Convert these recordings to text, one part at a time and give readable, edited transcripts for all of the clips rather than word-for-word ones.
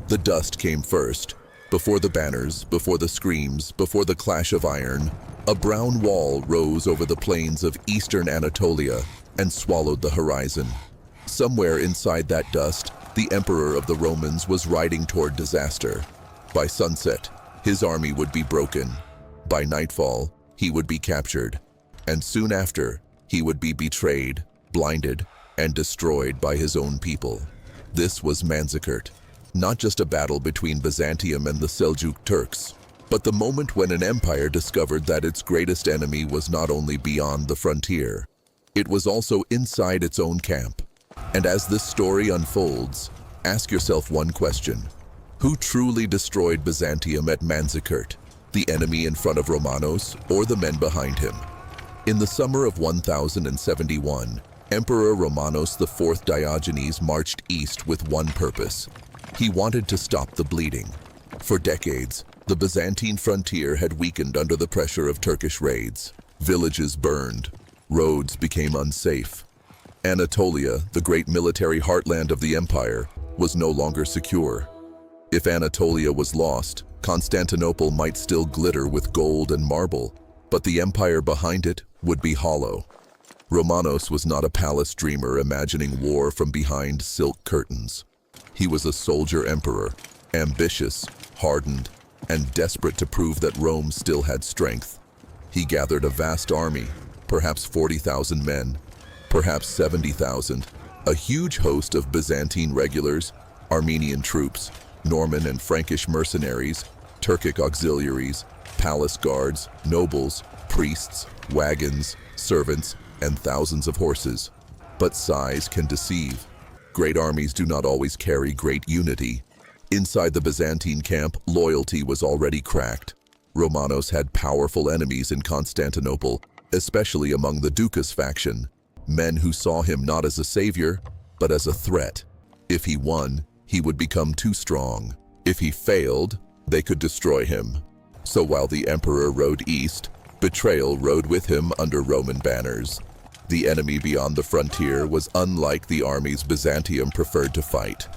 The dust came first. Before the banners, before the screams, before the clash of iron, a brown wall rose over the plains of eastern Anatolia and swallowed the horizon. Somewhere inside that dust, the emperor of the Romans was riding toward disaster. By sunset, his army would be broken. By nightfall, he would be captured. And soon after, he would be betrayed, blinded, and destroyed by his own people. This was Manzikert, not just a battle between Byzantium and the Seljuk Turks, but the moment when an empire discovered that its greatest enemy was not only beyond the frontier, it was also inside its own camp. And as this story unfolds, ask yourself one question. Who truly destroyed Byzantium at Manzikert? The enemy in front of Romanos or the men behind him? In the summer of 1071, Emperor Romanos IV Diogenes marched east with one purpose. He wanted to stop the bleeding. For decades, the Byzantine frontier had weakened under the pressure of Turkish raids. Villages burned. Roads became unsafe. Anatolia, the great military heartland of the empire, was no longer secure. If Anatolia was lost, Constantinople might still glitter with gold and marble, but the empire behind it would be hollow. Romanos was not a palace dreamer imagining war from behind silk curtains. He was a soldier emperor, ambitious, hardened, and desperate to prove that Rome still had strength. He gathered a vast army, perhaps 40,000 men, perhaps 70,000, a huge host of Byzantine regulars, Armenian troops, Norman and Frankish mercenaries, Turkic auxiliaries, palace guards, nobles, priests, wagons, servants, and thousands of horses. But size can deceive. Great armies do not always carry great unity. Inside the Byzantine camp, loyalty was already cracked. Romanos had powerful enemies in Constantinople, especially among the Ducas faction, men who saw him not as a savior, but as a threat. If he won, he would become too strong. If he failed, they could destroy him. So while the emperor rode east, betrayal rode with him under Roman banners. The enemy beyond the frontier was unlike the armies Byzantium preferred to fight.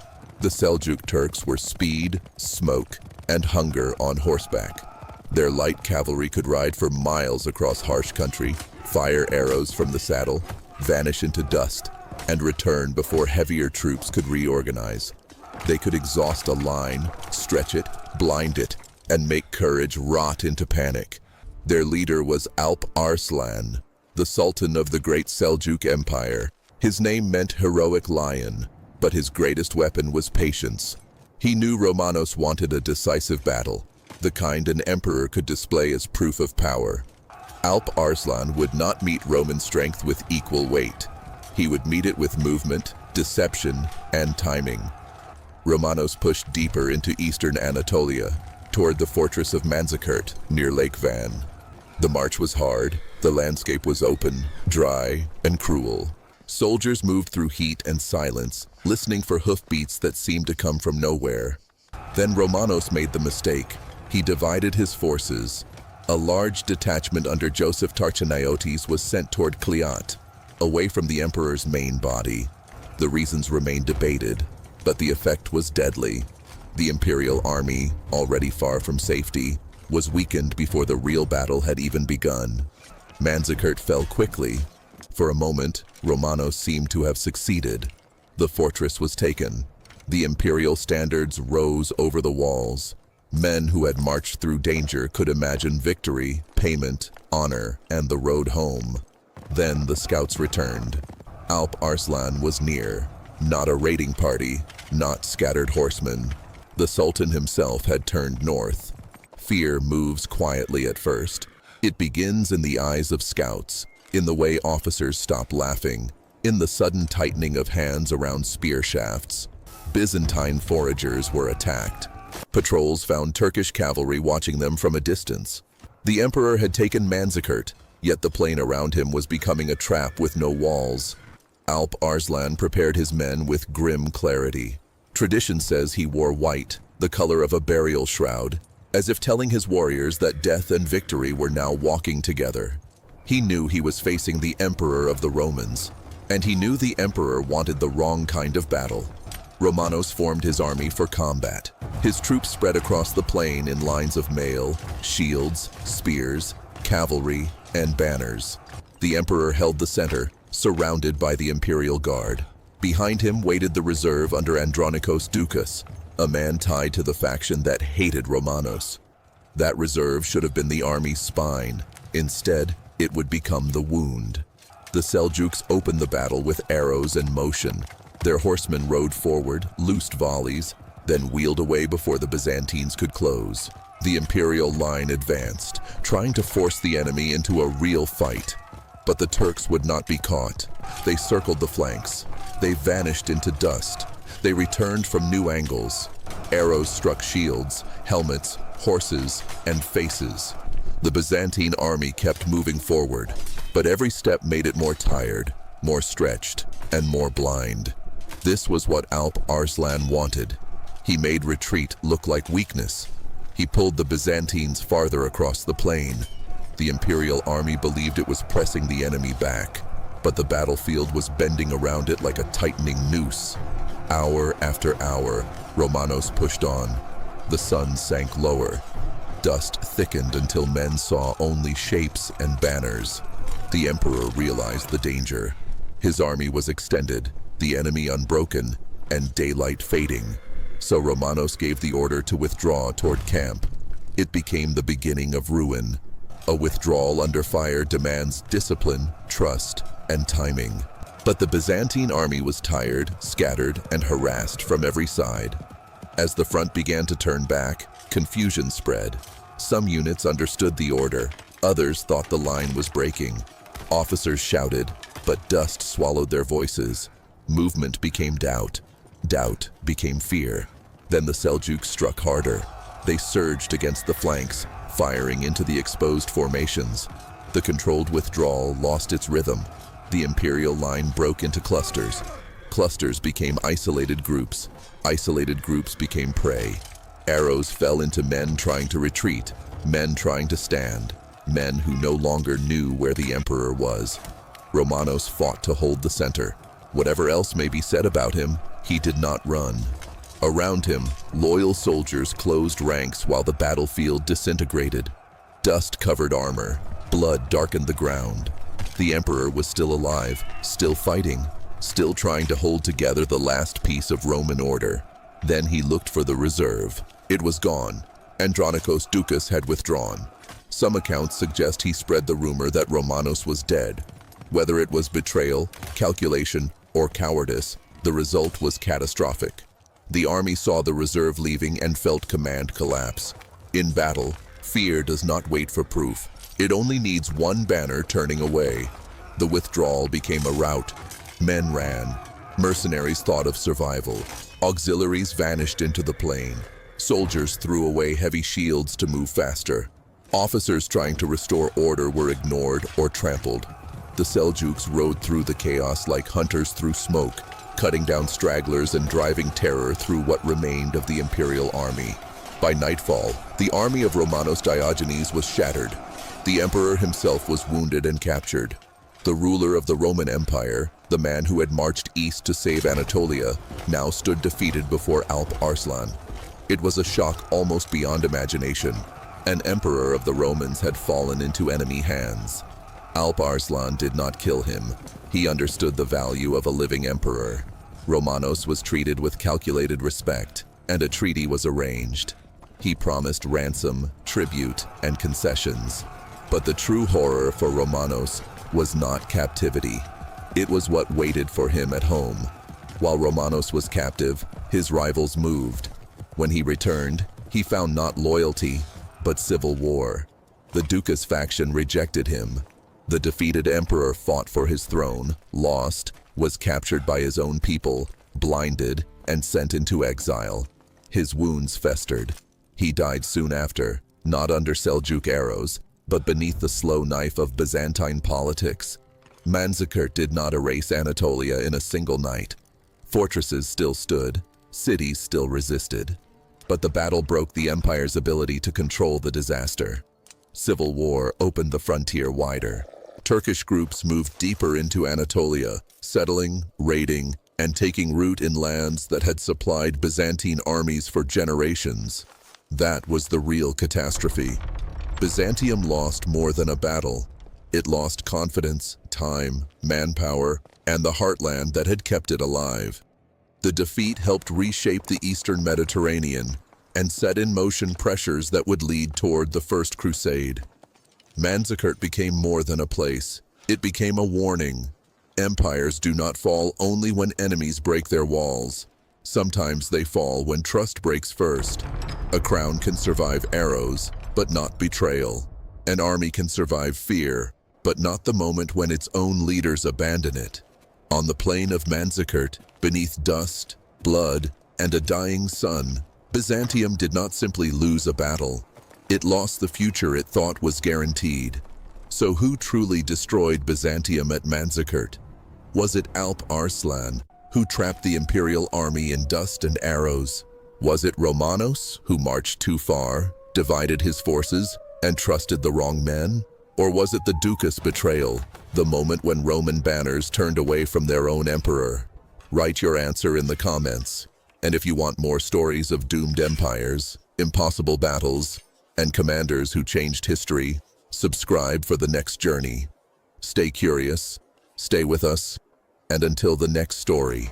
The Seljuk Turks were speed, smoke, and hunger on horseback. Their light cavalry could ride for miles across harsh country, fire arrows from the saddle, vanish into dust, and return before heavier troops could reorganize. They could exhaust a line, stretch it, blind it, and make courage rot into panic. Their leader was Alp Arslan, the sultan of the Great Seljuk Empire. His name meant heroic lion, but his greatest weapon was patience. He knew Romanos wanted a decisive battle, the kind an emperor could display as proof of power. Alp Arslan would not meet Roman strength with equal weight. He would meet it with movement, deception, and timing. Romanos pushed deeper into eastern Anatolia, toward the fortress of Manzikert, near Lake Van. The march was hard, the landscape was open, dry, and cruel. Soldiers moved through heat and silence, listening for hoofbeats that seemed to come from nowhere. Then Romanos made the mistake. He divided his forces. A large detachment under Joseph Tarchanaiotes was sent toward Kliat, away from the emperor's main body. The reasons remained debated, but the effect was deadly. The imperial army, already far from safety, was weakened before the real battle had even begun. Manzikert fell quickly. For a moment, Romanos seemed to have succeeded. The fortress was taken. The imperial standards rose over the walls. Men who had marched through danger could imagine victory, payment, honor, and the road home. Then the scouts returned. Alp Arslan was near. Not a raiding party, not scattered horsemen. The Sultan himself had turned north. Fear moves quietly at first. It begins in the eyes of scouts, in the way officers stop laughing, in the sudden tightening of hands around spear shafts. Byzantine foragers were attacked. Patrols found Turkish cavalry watching them from a distance. The emperor had taken Manzikert, yet the plain around him was becoming a trap with no walls. Alp Arslan prepared his men with grim clarity. Tradition says he wore white, the color of a burial shroud, as if telling his warriors that death and victory were now walking together. He knew he was facing the emperor of the Romans, and he knew the emperor wanted the wrong kind of battle. Romanos formed his army for combat. His troops spread across the plain in lines of mail, shields, spears, cavalry, and banners. The emperor held the center, surrounded by the imperial guard. Behind him waited the reserve under Andronikos Doukas, a man tied to the faction that hated Romanos. That reserve should have been the army's spine. Instead, it would become the wound. The Seljuks opened the battle with arrows and motion. Their horsemen rode forward, loosed volleys, then wheeled away before the Byzantines could close. The imperial line advanced, trying to force the enemy into a real fight. But the Turks would not be caught. They circled the flanks. They vanished into dust. They returned from new angles. Arrows struck shields, helmets, horses, and faces. The Byzantine army kept moving forward, but every step made it more tired, more stretched, and more blind. This was what Alp Arslan wanted. He made retreat look like weakness. He pulled the Byzantines farther across the plain. The imperial army believed it was pressing the enemy back, but the battlefield was bending around it like a tightening noose. Hour after hour, Romanos pushed on. The sun sank lower. Dust thickened until men saw only shapes and banners. The emperor realized the danger. His army was extended, the enemy unbroken, and daylight fading. So Romanos gave the order to withdraw toward camp. It became the beginning of ruin. A withdrawal under fire demands discipline, trust, and timing. But the Byzantine army was tired, scattered, and harassed from every side. As the front began to turn back, confusion spread. Some units understood the order, others thought the line was breaking. Officers shouted, but dust swallowed their voices. Movement became doubt. Doubt became fear. Then the Seljuks struck harder. They surged against the flanks, firing into the exposed formations. The controlled withdrawal lost its rhythm. The imperial line broke into clusters. Clusters became isolated groups. Isolated groups became prey. Arrows fell into men trying to retreat, men trying to stand, men who no longer knew where the emperor was. Romanos fought to hold the center. Whatever else may be said about him, he did not run. Around him, loyal soldiers closed ranks while the battlefield disintegrated. Dust covered armor. Blood darkened the ground. The emperor was still alive, still fighting, still trying to hold together the last piece of Roman order. Then he looked for the reserve. It was gone. Andronikos Doukas had withdrawn. Some accounts suggest he spread the rumor that Romanos was dead. Whether it was betrayal, calculation, or cowardice, the result was catastrophic. The army saw the reserve leaving and felt command collapse. In battle, fear does not wait for proof. It only needs one banner turning away. The withdrawal became a rout. Men ran. Mercenaries thought of survival. Auxiliaries vanished into the plain. Soldiers threw away heavy shields to move faster. Officers trying to restore order were ignored or trampled. The Seljuks rode through the chaos like hunters through smoke, cutting down stragglers and driving terror through what remained of the imperial army. By nightfall, the army of Romanos Diogenes was shattered. The emperor himself was wounded and captured. The ruler of the Roman Empire, the man who had marched east to save Anatolia, now stood defeated before Alp Arslan. It was a shock almost beyond imagination. An emperor of the Romans had fallen into enemy hands. Alp Arslan did not kill him. He understood the value of a living emperor. Romanos was treated with calculated respect, and a treaty was arranged. He promised ransom, tribute, and concessions. But the true horror for Romanos was not captivity. It was what waited for him at home. While Romanos was captive, his rivals moved. When he returned, he found not loyalty, but civil war. The Doukas faction rejected him. The defeated emperor fought for his throne, lost, was captured by his own people, blinded, and sent into exile. His wounds festered. He died soon after, not under Seljuk arrows, but beneath the slow knife of Byzantine politics. Manzikert did not erase Anatolia in a single night. Fortresses still stood, cities still resisted. But the battle broke the empire's ability to control the disaster. Civil war opened the frontier wider. Turkish groups moved deeper into Anatolia, settling, raiding, and taking root in lands that had supplied Byzantine armies for generations. That was the real catastrophe. Byzantium lost more than a battle. It lost confidence, time, manpower, and the heartland that had kept it alive. The defeat helped reshape the Eastern Mediterranean and set in motion pressures that would lead toward the First Crusade. Manzikert became more than a place. It became a warning. Empires do not fall only when enemies break their walls. Sometimes they fall when trust breaks first. A crown can survive arrows, but not betrayal. An army can survive fear, but not the moment when its own leaders abandon it. On the plain of Manzikert, beneath dust, blood, and a dying sun, Byzantium did not simply lose a battle. It lost the future it thought was guaranteed. So who truly destroyed Byzantium at Manzikert? Was it Alp Arslan, who trapped the imperial army in dust and arrows? Was it Romanos, who marched too far, divided his forces, and trusted the wrong men? Or was it the Ducas betrayal, the moment when Roman banners turned away from their own emperor? Write your answer in the comments. And if you want more stories of doomed empires, impossible battles, and commanders who changed history, subscribe for the next journey. Stay curious, stay with us, and until the next story.